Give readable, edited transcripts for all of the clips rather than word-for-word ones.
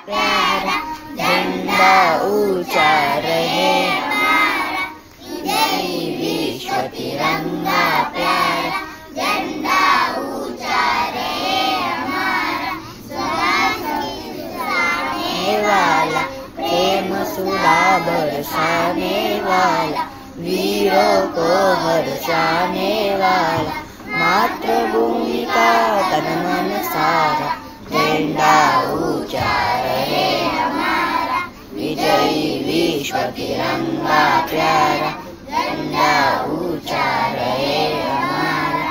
प्यारा, झंडा ऊंचा रहे हमारा, जय विश्व तिरंगा प्यारा, झंडा ऊंचा रहे हमारा, बरसाने वाला, प्रेम सुधा बरसाने वाला, वीरों को हर्षाने वाला, मातृभूमि का तन मन सारा, झंडा ऊंचा रहे हमारा, विजयी विश्व तिरंगा प्यारा, झंडा ऊंचा रहे हमारा,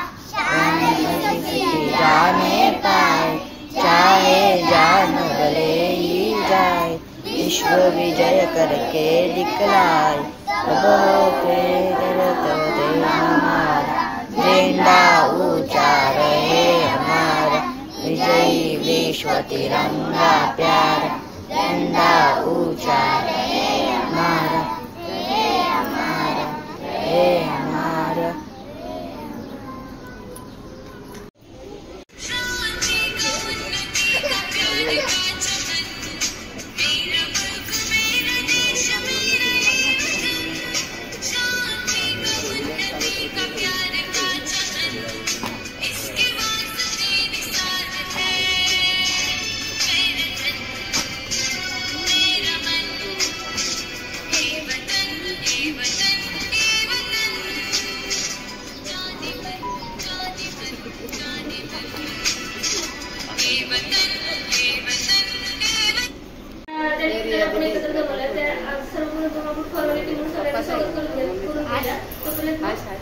जाने पाए चाहे जान गले ही जाए, विश्व विजय करके दिखलाए, तब हो प्रेरित हमारा, झंडा ऊंचा रहे हमारा, विजयी विश्व तिरंगा प्यारा, झंडा ऊंचा रहे हमारा, रहे हमारा, रहे हमारा।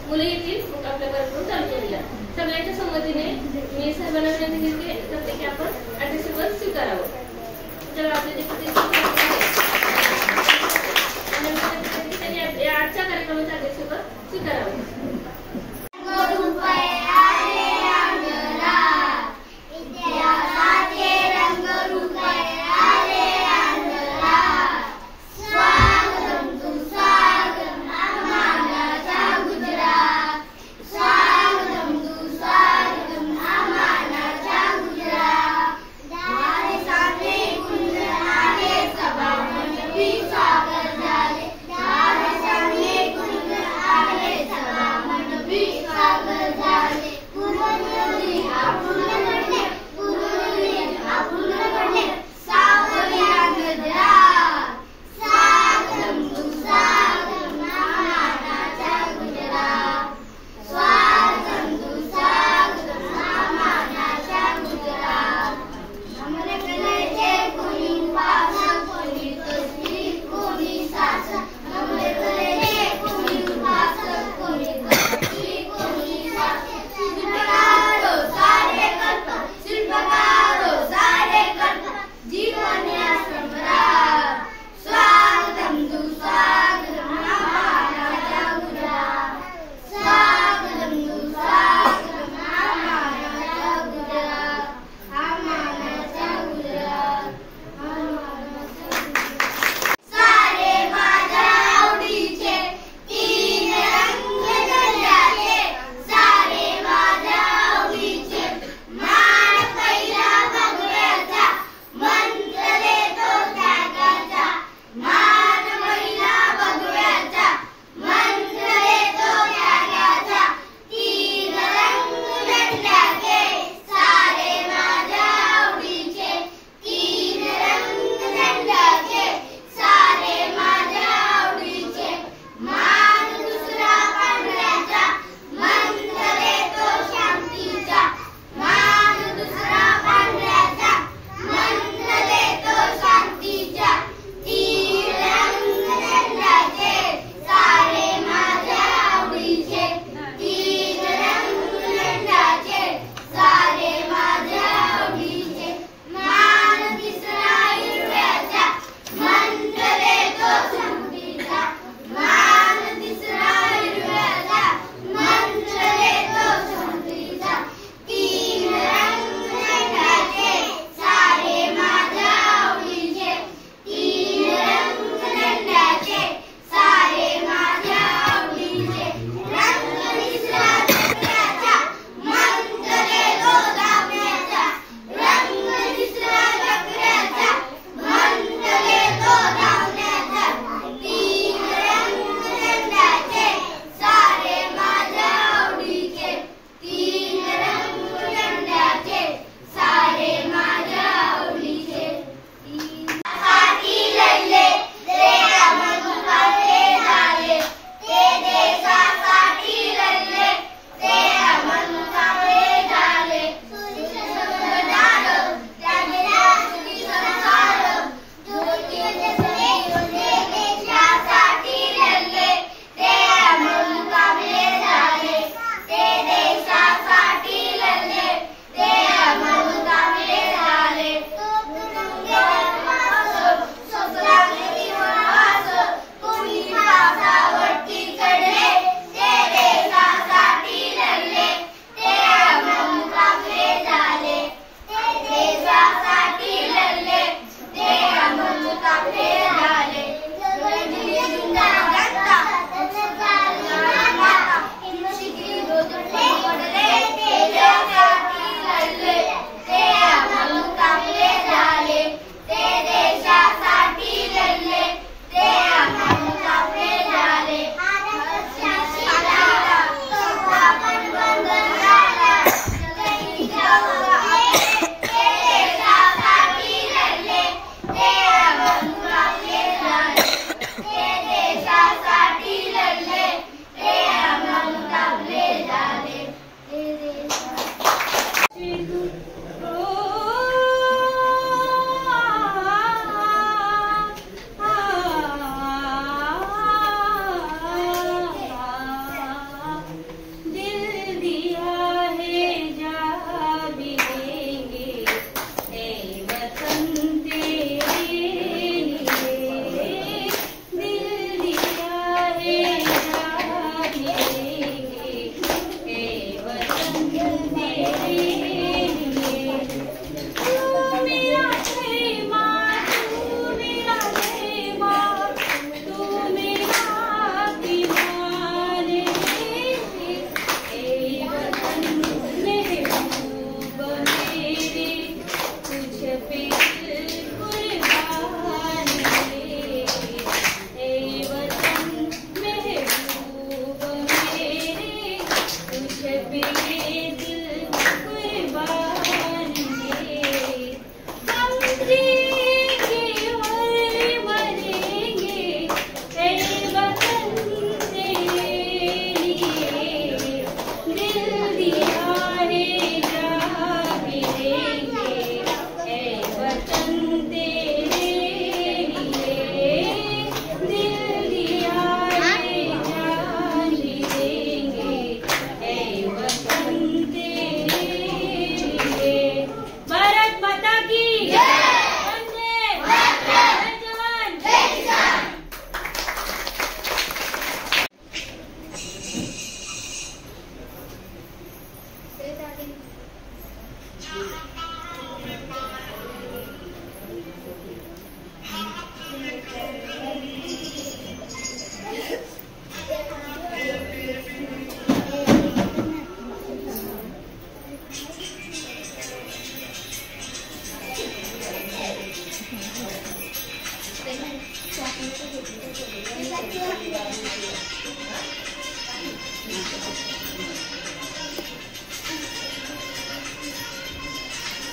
मुलं येतील मग आपल्या कार्यक्रम चालू करूया. सगळ्यांच्या संमतीने मी सर्वांना विनंती करते प्रत्येकी आपण अध्यक्षपद स्वीकारावं. जेव्हा आपले जे त्यांनी आजच्या कार्यक्रमाचे अध्यक्षपद स्वीकारावं.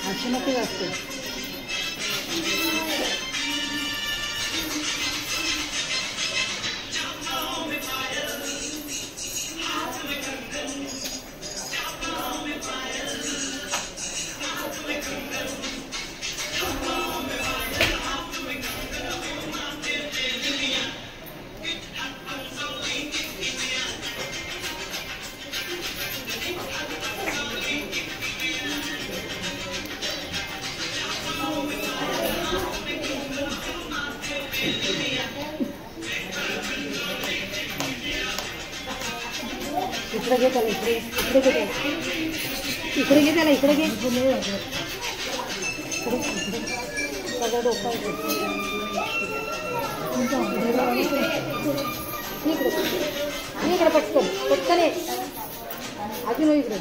अशी नको असते. इकडे घे त्याला, इकडे इकडे घे त्याला, इकडे घे त्याला, इकडे घे सगळं डोकं इकडे पटकन पटकन ये अजून इकडे.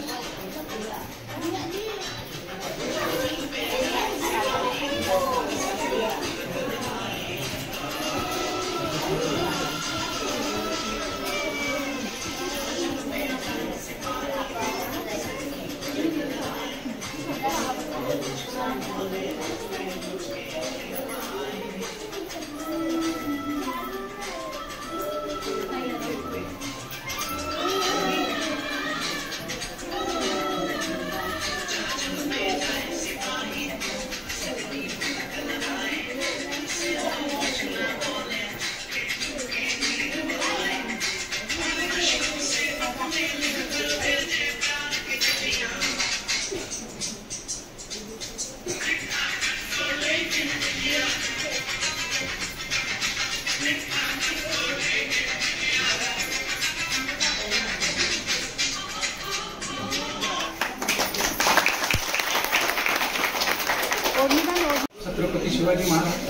छत्रपती शिवाजी महाराज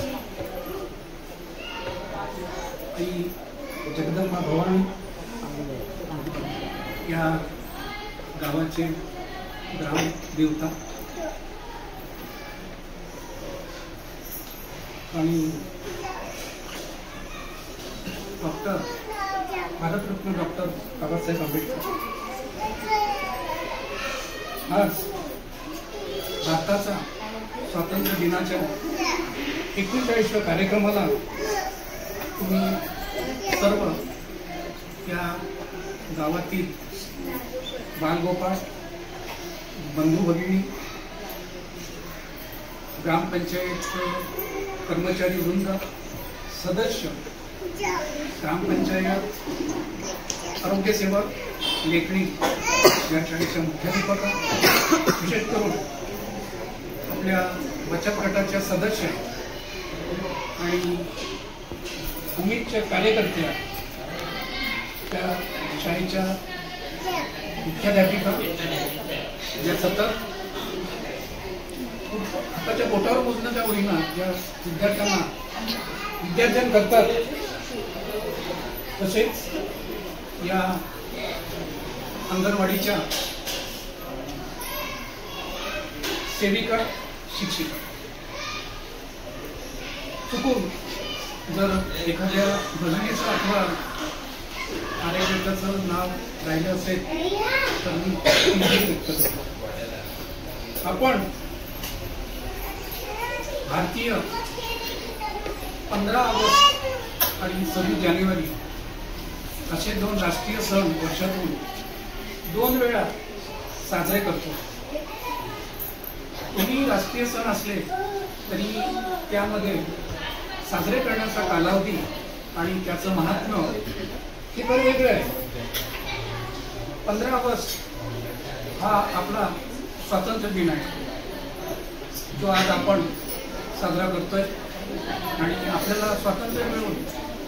आई जगदंबा भवानी या गावाचे ग्रामदेवता आणि डॉक्टर भारतरत्न डॉक्टर बाबासाहेब आंबेडकर आज भारताचा स्वातंत्र्य दिनाच्या 39व्या कार्यक्रमाला तुम्ही सर्व या गावातील बालगोपाळ बंधू भगिनी ग्रामपंचायत कर्मचारी वृंद सदस्य ग्रामपंचायत आरोग्य सेवक लेखणी या शाळेच्या मुख्याध्यापका विशेष करून आपल्या बचत गटाच्या सदस्य आणि उमेदच्या कार्यकर्त्या त्या शाळेच्या मुख्याध्यापिका ज्या सतत हाताच्या बोटावर मोजण्याच्या होईना ज्या विद्यार्थ्यांना विद्यार्जन करतात तसेच या अंगणवाडीच्या सेविका शिक्षिका चुकून जर एखाद्या भजनीचं अथवा कार्यकर्त्याचं नाव राहिलं असेल तर मी व्यक्त करतो. आपण भारतीय 15 ऑगस्ट आणि 26 जानेवारी असे 2 राष्ट्रीय सण वर्षातून 2 वेळा साजरे करतो. दोन्ही राष्ट्रीय सण असले तरी त्यामध्ये साजरे करण्याचा कालावधी आणि त्याचं महात्म्य हे पण वेगळं आहे. 15 ऑगस्ट हा आपला स्वातंत्र्य दिन आहे जो आज आपण साजरा करतोय आणि आपल्याला स्वातंत्र्य मिळून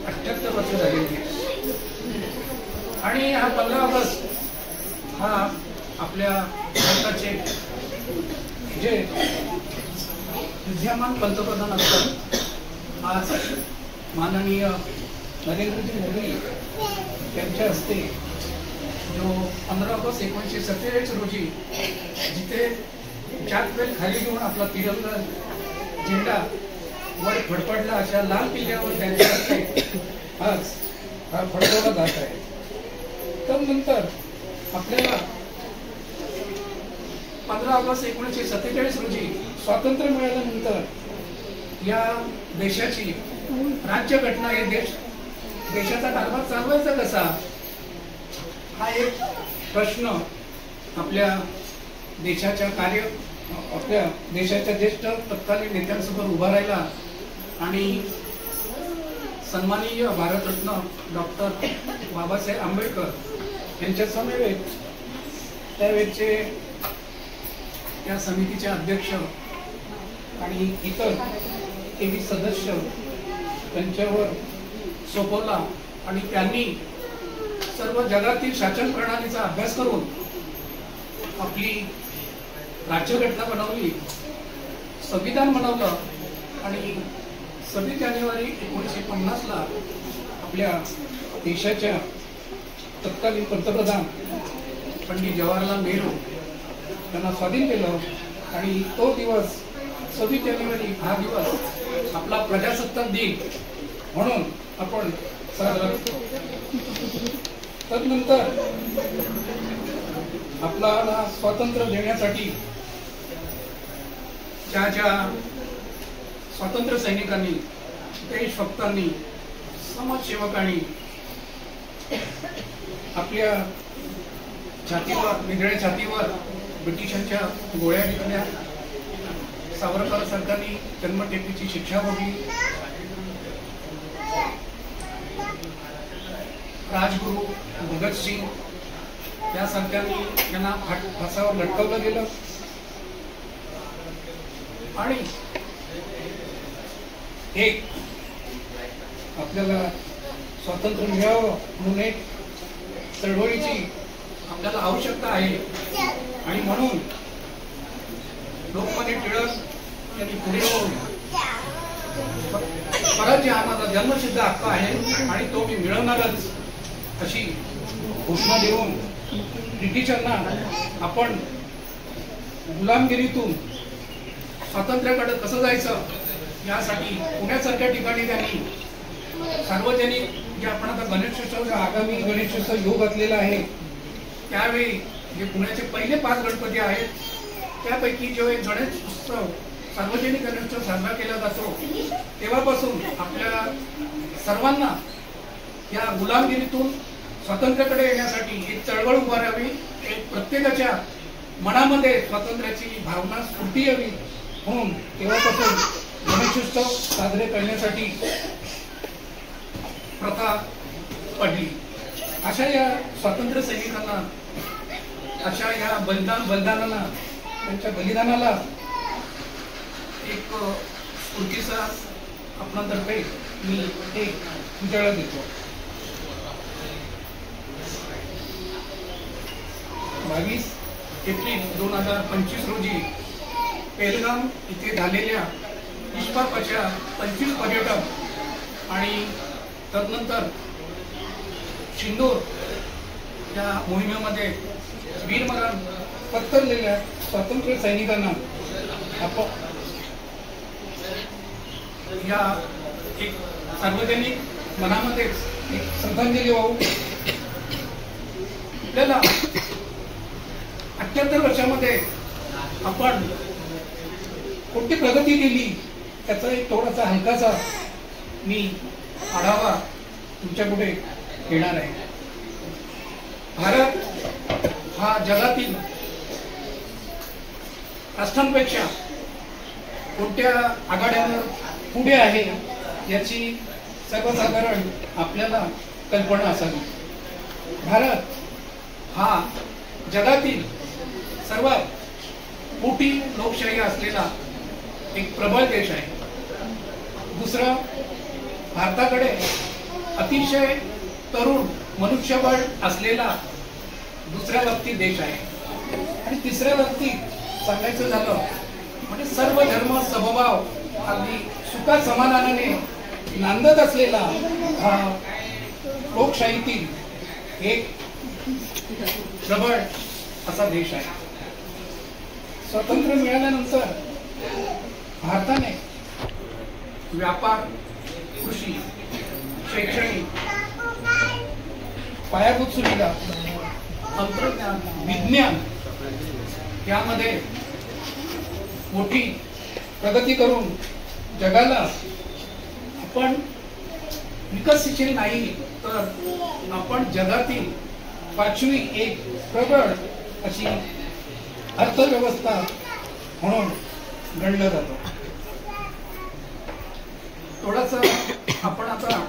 78 वर्ष झालेली आहे. आणि हा 15 ऑगस्ट हा आपल्या भारताचे जे विद्यमान पंतप्रधान असतात आज माननीय नरेंद्रजी मोदी यांच्या हस्ते जो 15 ऑगस्ट 1947 रोजी जिथे 4 वेळ खाली घेऊन आपला तिरंगा झेंडा वर फडफडला अशा लाल किल्ल्यावर त्यांच्या हस्ते आज हा फडकवला जात आहे. त्यानंतर आपल्याला 15 ऑगस्ट 1947 रोजी स्वातंत्र्य मिळाल्यानंतर या देशाची राज्यघटना हे देशाचा कारभार चालवायचा कसा, हा एक प्रश्न आपल्या देशाच्या ज्येष्ठ तत्कालीन नेत्यांसमोर उभा राहिला आणि सन्माननीय भारतरत्न डॉक्टर बाबासाहेब आंबेडकर यांच्या समवेत त्यावेळचे त्या समितीचे अध्यक्ष आणि इतर 23 सदस्य त्यांच्यावर सोपवला आणि त्यांनी सर्व जगातील शासन प्रणालीचा अभ्यास करून आपली राज्यघटना बनवली, संविधान बनवलं आणि 26 जानेवारी 1950 आपल्या देशाच्या तत्कालीन पंतप्रधान पंडित जवाहरलाल नेहरू यांना स्वाधीन केलं आणि तो दिवस 26 जानेवारी हा दिवस आपला प्रजासत्ताक दिन म्हणून आपण साजरा करतो. तदनंतर आपल्याला स्वातंत्र्य देण्यासाठी ज्या स्वातंत्र्य सैनिकांनी, देशभक्तांनी, समाजसेवकांनी आपल्या छातीवर, वेगळ्या छातीवर ब्रिटिशांच्या गोळ्या घेतल्या. सावरकर सरकारने जन्मठेपेची शिक्षा भोगली. राजगुरू भगतसिंग यासारख्यांनी यांना फासावर लटकवलं गेलं आणि एक आपल्याला स्वातंत्र्य मिळावं म्हणून एक चळवळीची आपल्याला आवश्यकता आहे आणि म्हणून लोकमान्य टिळक यांनी पुढे येऊन स्वराज्य हा माझा जन्मसिद्ध हक्क आहे आणि तो मी मिळवणारच अशी घोषणा देऊन ब्रिटिशांना आपण गुलामगिरीतून स्वातंत्र्याकडे कसं जायचं यासाठी पुण्यासारख्या ठिकाणी त्यांनी सार्वजनिक जे आपण आता गणेशोत्सव, आगामी गणेशोत्सव योग घातलेला आहे, त्यावेळी जे पुण्याचे पहिले 5 गणपती आहेत त्यापैकी जो एक गणेशोत्सव, सार्वजनिक गणेशोत्सव साजरा केला जातो, तेव्हापासून आपल्या सर्वांना या गुलामगिरीतून स्वातंत्र्याकडे येण्यासाठी एक चळवळ उभारावी, एक प्रत्येकाच्या मनामध्ये स्वातंत्र्याची भावना स्फूर्ती यावी म्हणून तेव्हापासून गणेशोत्सव साजरे करण्यासाठी प्रथा पडली. अशा या स्वातंत्र्य सैनिकांना, अशा या बलिदानाला, त्यांच्या बलिदानाला एक स्फूर्तीचा आपणातर्फे मी एक उजाळा देतो. 22 एप्रिल 2025 रोजी पेहलगाम इथे झालेल्या निष्पापाच्या 25 पर्यटक आणि तदनंतर शिंदूर या मोहिमेमध्ये वीरमरण पत्करलेल्या स्वातंत्र्य सैनिकांना आपण या एक सार्वजनिक मनामध्ये एक श्रद्धांजली वाहू. आपल्याला 78 वर्षामध्ये आपण कोणती प्रगती केली त्याचा एक थोडासा हलकासा मी आढावा तुमच्या पुढे घेणार आहे. भारत हा जगातील राष्ट्रांपेक्षा कोणत्या आघाड्यांवर पुढे आहे याची सर्वसाधारण आपल्याला कल्पना असावी. भारत हा जगातील सर्वात मोठी लोकशाही असलेला एक प्रबळ देश आहे. दुसरं, भारताकडे अतिशय तरुण मनुष्यबळ असलेला दुसऱ्या बाबतीत देश आहे. आणि तिसऱ्या बाबतीत सांगायचं झालं म्हणजे सर्व धर्म समभाव अगदी सुखा समाधानाने नांदत असलेला हा लोकशाहीतील एक प्रबळ असा देश आहे. स्वातंत्र्य मिळाल्यानंतर भारताने व्यापार, कृषी, शैक्षणिक, पायाभूत सुविधा, तंत्रज्ञान, विज्ञान यामध्ये मोठी प्रगती करून जगाला आपण विकसनशील नाही तर आपण जगातील 5वी एक प्रबळ अशी अर्थव्यवस्था म्हणून गणलं जातं. थोडंसं आपण आता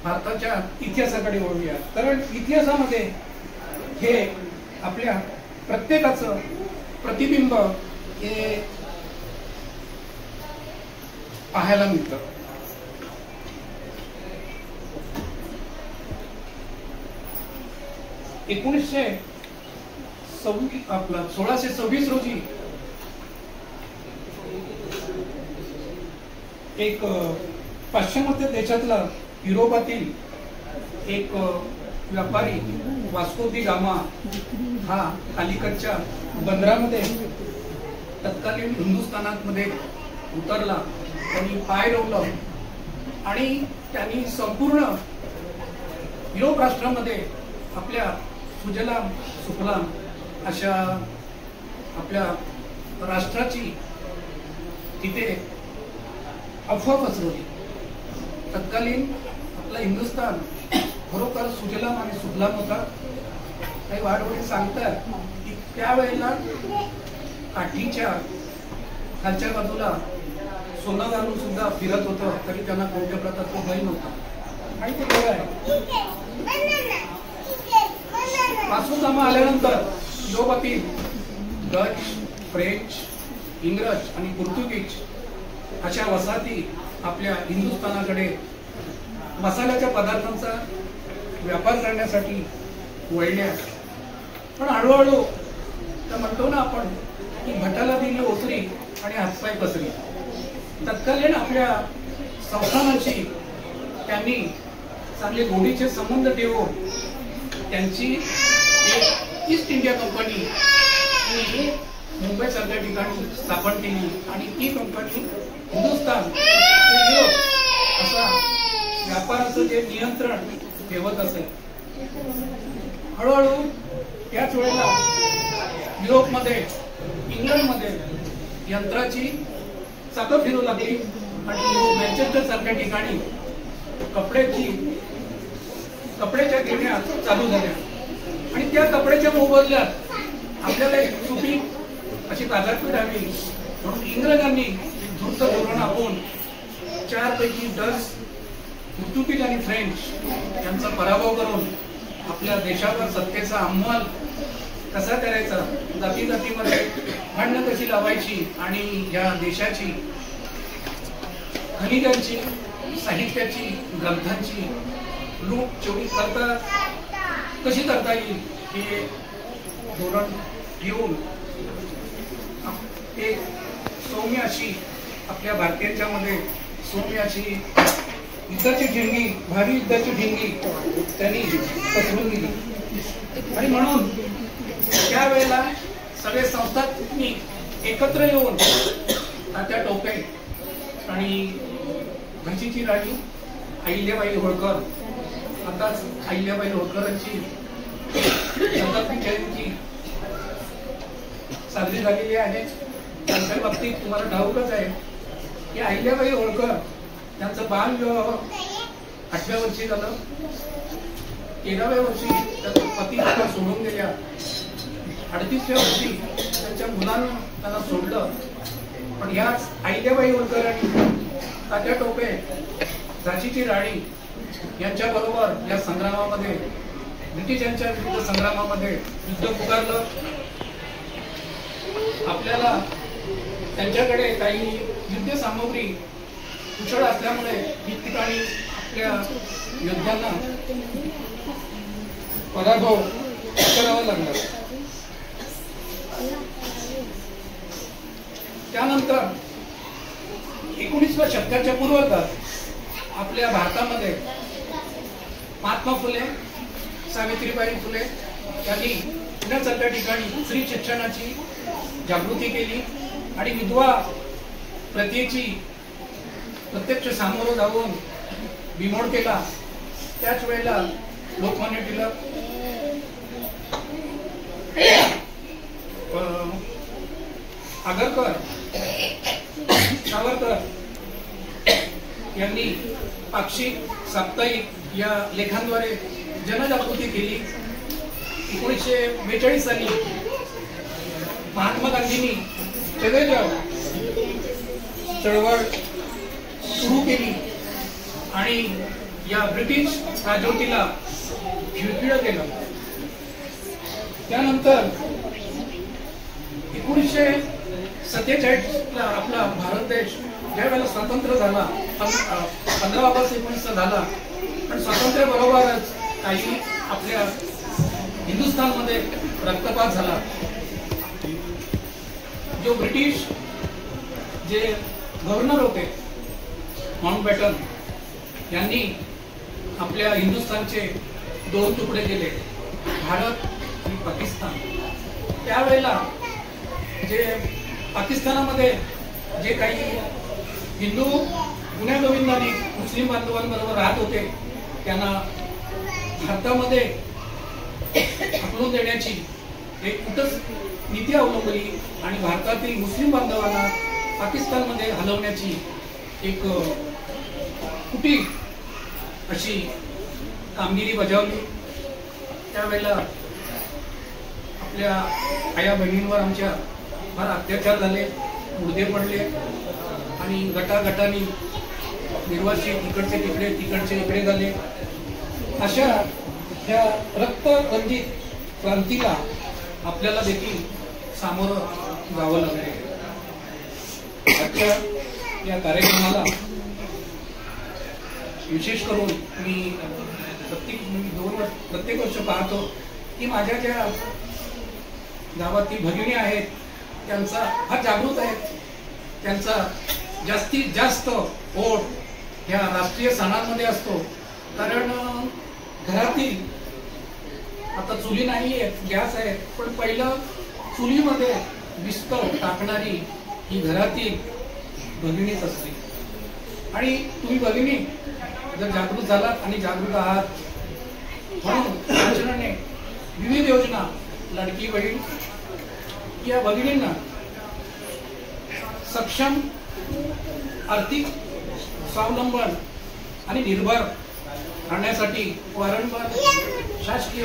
भारताच्या इतिहासाकडे वळूया. कारण इतिहासामध्ये हे आपल्या प्रत्येकाचं प्रतिबिंब हे पाहायला मिळतं. आपला 1626 रोजी एक पाश्चिमात्य देशातला युरोपातील एक व्यापारी वास्को दी गामा हा अलीकडच्या बंदरामध्ये तत्कालीन हिंदुस्थानामध्ये उतरला. त्यांनी पाय रोवलं आणि त्यांनी संपूर्ण युरोप राष्ट्रामध्ये आपल्या सुजलाम सुफलाम अशा आपल्या राष्ट्राची तिथे अफवा पसरवली. तत्कालीन आपला हिंदुस्थान खरोखर सुजलाम आणि सुफलाम होता. काही वाडवडे सांगतात की त्यावेळेला काठीच्या खालच्या बाजूला सोनं घालून सुद्धा फिरत होतं तरी त्यांना कोणत्या प्रकारचं भय नव्हता. आणि ते खरं आहे. वास्को गामा आल्यानंतर युरोपातील डच, फ्रेंच, इंग्रज आणि पोर्तुगीज अशा वसाहती आपल्या हिंदुस्थानाकडे मसाल्याच्या पदार्थांचा व्यापार करण्यासाठी वळल्या. पण हळूहळू तर म्हणतो ना आपण की भटाला दिली ओसरी आणि हातपाय पसरी. तत्कालीन आपल्या संस्थानांशी त्यांनी चांगले गोडीचे संबंध ठेवून त्यांची एक ईस्ट इंडिया कंपनी ही मुंबई सारख्या ठिकाणी स्थापन केली आणि ती कंपनी हिंदुस्थान युरोप असा व्यापाराचं जे नियंत्रण ठेवत असेल. हळूहळू त्याच वेळेला युरोपमध्ये, इंग्लंडमध्ये यंत्राची चाकं फिरू लागली आणि मॅन्चेस्टर सारख्या ठिकाणी कपड्याच्या गिरण्या चालू झाल्या आणि त्या कपड्याच्या मोबदल्यात आपल्याला एक सोपी अशी बाजारपेठ हवी म्हणून इंग्रजांनी धूर्त धोरण आखून 4 पैकी डच, पोर्तुगीज आणि फ्रेंच यांचा पराभव करून आपल्या देशावर सत्तेचा अंमल कसा करायचा, जाती जातीमध्ये भांडणं कशी लावायची आणि या देशाची खनिजांची, साहित्याची, ग्रंथांची लूट चोरी कशी करता येईल हे धोरण घेऊन एक सौम्य अशी आपल्या भारतीयांच्या मध्ये सौम्य अशी युद्धाची ठिणगी, भावी युद्धाची ठिणगी त्यांनी पसरवून दिली. आणि म्हणून त्यावेळेला सगळे संस्थांनी एकत्र येऊन तात्या टोपे आणि झाशीची राणी अहिल्याबाई होळकर, आताच अहिल्याबाई होळकरांची शताब्दी जयंती साजरी झालेली आहे. त्यांच्या बाबतीत तुम्हाला ठाऊकच आहे की अहिल्याबाई होळकर त्यांचं बालविवाह 8व्या वर्षी झालं. 13व्या वर्षी त्यांचा पती त्यांना सोडून गेल्या. 38व्या वर्षी त्यांच्या मुलांना त्यांना सोडलं. पण याच अहिल्याबाई होळकर आणि तात्या टोपे, झाशीची राणी यांच्या बरोबर या संग्रामामध्ये, ब्रिटिशांच्या विरुद्ध संग्रामामध्ये युद्ध पुकारलं. आपल्याला त्यांच्याकडे काही युद्ध सामग्री कुशळ असल्यामुळे ठिकठिकाणी आपल्या योद्ध्यांना पराभव करावा लागला. त्यानंतर 19व्या शतकाच्या पूर्वार्धात आपल्या भारतामध्ये महात्मा फुले, सावित्रीबाई फुले यांनी पुण्यासारख्या ठिकाणी स्त्री शिक्षणाची जागृती केली आणि विधवा प्रथेची प्रत्यक्ष सामोरं जाऊन बिमोड केला, त्याच वेळेला लोकमान्य टिळक आगरकर, सावरकर यांनी पाक्षिक, साप्ताहिक या लेखांद्वारे जनजागृती केली. 1942 साली महात्मा गांधींनी जगजाव चळवळ सुरू केली आणि या ब्रिटिश राजवटीला खिळखिळं केलं. त्यानंतर 1947 ला आपला भारत देश ज्या वेळेला स्वतंत्र झाला, 15 ऑगस्ट 19 झाला, पण स्वातंत्र्य बरोबरच काही आपल्या हिंदुस्थानमध्ये रक्तपात झाला. जो ब्रिटिश जे गव्हर्नर होते माउंटबॅटन यांनी आपल्या हिंदुस्थानचे 2 तुकडे केले, भारत आणि पाकिस्तान. त्यावेळेला जे पाकिस्तानामध्ये जे काही हिंदू गुण्यागोविंदाने मुस्लिम बांधवांबरोबर राहत होते त्यांना भारतामध्ये हकलून देण्याची एक कुठंच नीती अवलंबली आणि भारतातील मुस्लिम बांधवांना पाकिस्तानमध्ये हलवण्याची एक कुटी अशी कामगिरी बजावली. त्यावेळेला आपल्या आया बहिणींवर आमच्या फार अत्याचार झाले, मुर्दे पडले आणि गटागटाने निर्वासित इकडचे तिकडे तिकडचे इकडे झाले. अशा ह्या रक्तरंजित क्रांतीला आपल्याला देखील सामोरं जावं लागले. आजच्या या कार्यक्रमाला विशेष करून मी प्रत्येक वर्ष पाहतो की माझ्या ज्या गावातील भगिनी आहेत त्यांचा फार जागृत आहेत, त्यांचा जास्तीत जास्त ओढ ह्या राष्ट्रीय सणांमध्ये असतो. कारण घरातील आता चुली नाही आहेत, गॅस आहेत, पण पहिलं चुलीमध्ये विस्तव टाकणारी ही घरातील भगिनीच असते. आणि तुम्ही भगिनी जर जागृत झालात आणि जागृत आहात म्हणून शासनाने विविध योजना, लाडकी बहीण या भगिनींना सक्षम, आर्थिक स्वावलंबन आणि निर्भर राहण्यासाठी वारंवार शासकीय